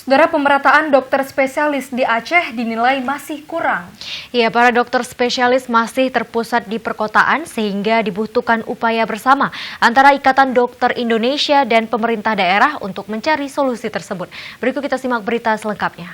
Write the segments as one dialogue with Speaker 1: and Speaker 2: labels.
Speaker 1: Saudara, pemerataan dokter spesialis di Aceh dinilai masih kurang.
Speaker 2: Ya, para dokter spesialis masih terpusat di perkotaan sehingga dibutuhkan upaya bersama antara Ikatan Dokter Indonesia dan pemerintah daerah untuk mencari solusi tersebut. Berikut kita simak berita selengkapnya.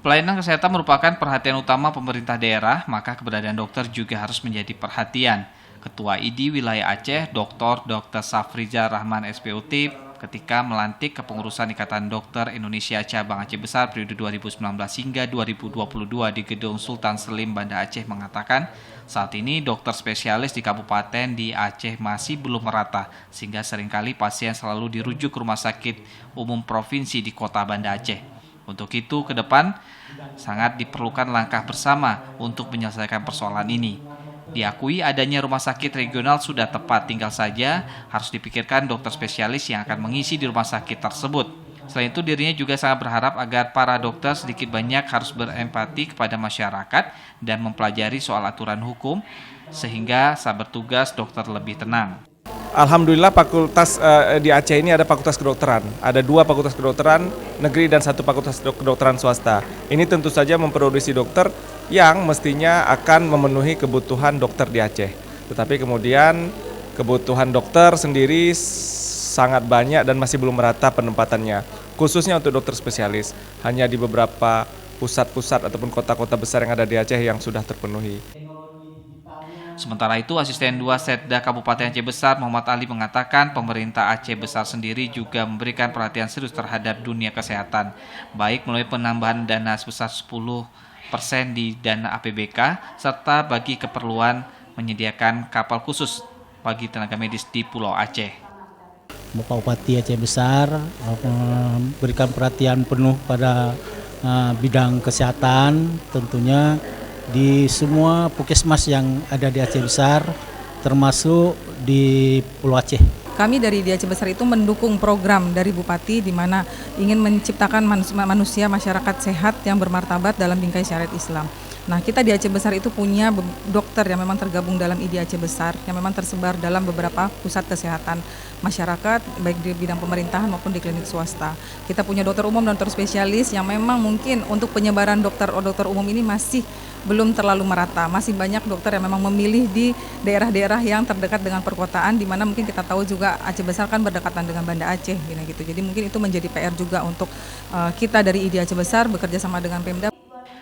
Speaker 3: Pelayanan kesehatan merupakan perhatian utama pemerintah daerah, maka keberadaan dokter juga harus menjadi perhatian. Ketua ID Wilayah Aceh, Dr. Safriza Rahman SPOT, ketika melantik kepengurusan Ikatan Dokter Indonesia Cabang Aceh Besar periode 2019 hingga 2022 di Gedung Sultan Selim, Banda Aceh mengatakan saat ini dokter spesialis di kabupaten di Aceh masih belum merata sehingga seringkali pasien selalu dirujuk ke rumah sakit umum provinsi di kota Banda Aceh. Untuk itu ke depan sangat diperlukan langkah bersama untuk menyelesaikan persoalan ini. Diakui adanya rumah sakit regional sudah tepat, tinggal saja harus dipikirkan dokter spesialis yang akan mengisi di rumah sakit tersebut. Selain itu dirinya juga sangat berharap agar para dokter sedikit banyak harus berempati kepada masyarakat dan mempelajari soal aturan hukum sehingga saat bertugas dokter lebih tenang.
Speaker 4: Alhamdulillah fakultas di Aceh ini ada fakultas kedokteran. Ada 2 fakultas kedokteran negeri dan 1 fakultas kedokteran swasta. Ini tentu saja memproduksi dokter yang mestinya akan memenuhi kebutuhan dokter di Aceh. Tetapi kemudian kebutuhan dokter sendiri sangat banyak dan masih belum merata penempatannya. Khususnya untuk dokter spesialis. Hanya di beberapa pusat-pusat ataupun kota-kota besar yang ada di Aceh yang sudah terpenuhi.
Speaker 3: Sementara itu, Asisten 2 Setda Kabupaten Aceh Besar Muhammad Ali mengatakan pemerintah Aceh Besar sendiri juga memberikan perhatian serius terhadap dunia kesehatan, baik melalui penambahan dana sebesar 10% di dana APBK, serta bagi keperluan menyediakan kapal khusus bagi tenaga medis di Pulau Aceh.
Speaker 5: Bapak Bupati Aceh Besar memberikan perhatian penuh pada bidang kesehatan, tentunya di semua puskesmas yang ada di Aceh Besar, termasuk di Pulau Aceh.
Speaker 6: Kami dari di Aceh Besar itu mendukung program dari Bupati di mana ingin menciptakan manusia masyarakat sehat yang bermartabat dalam bingkai syariat Islam. Nah, kita di Aceh Besar itu punya dokter yang memang tergabung dalam ID Aceh Besar yang memang tersebar dalam beberapa pusat kesehatan masyarakat baik di bidang pemerintahan maupun di klinik swasta. Kita punya dokter umum dan dokter spesialis yang memang mungkin untuk penyebaran dokter umum ini masih belum terlalu merata. Masih banyak dokter yang memang memilih di daerah-daerah yang terdekat dengan perkotaan, di mana mungkin kita tahu juga Aceh Besar kan berdekatan dengan Banda Aceh gitu. Jadi mungkin itu menjadi PR juga untuk kita dari ID Aceh Besar bekerja sama dengan Pemda.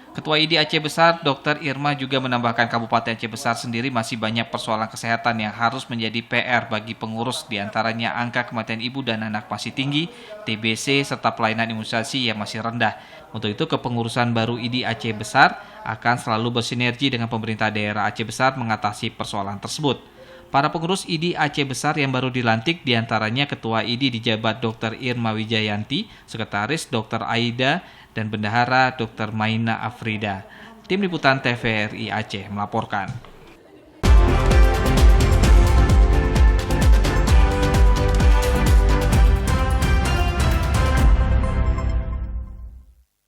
Speaker 3: Ketua ID Aceh Besar, Dr. Irma juga menambahkan Kabupaten Aceh Besar sendiri masih banyak persoalan kesehatan yang harus menjadi PR bagi pengurus, diantaranya angka kematian ibu dan anak masih tinggi, TBC, serta pelayanan imunisasi yang masih rendah. Untuk itu, kepengurusan baru ID Aceh Besar akan selalu bersinergi dengan pemerintah daerah Aceh Besar mengatasi persoalan tersebut. Para pengurus ID Aceh Besar yang baru dilantik diantaranya Ketua ID dijabat Dr. Irma Wijayanti, Sekretaris Dr. Aida, dan Bendahara Dr. Maina Afrida. Tim Liputan TVRI Aceh melaporkan.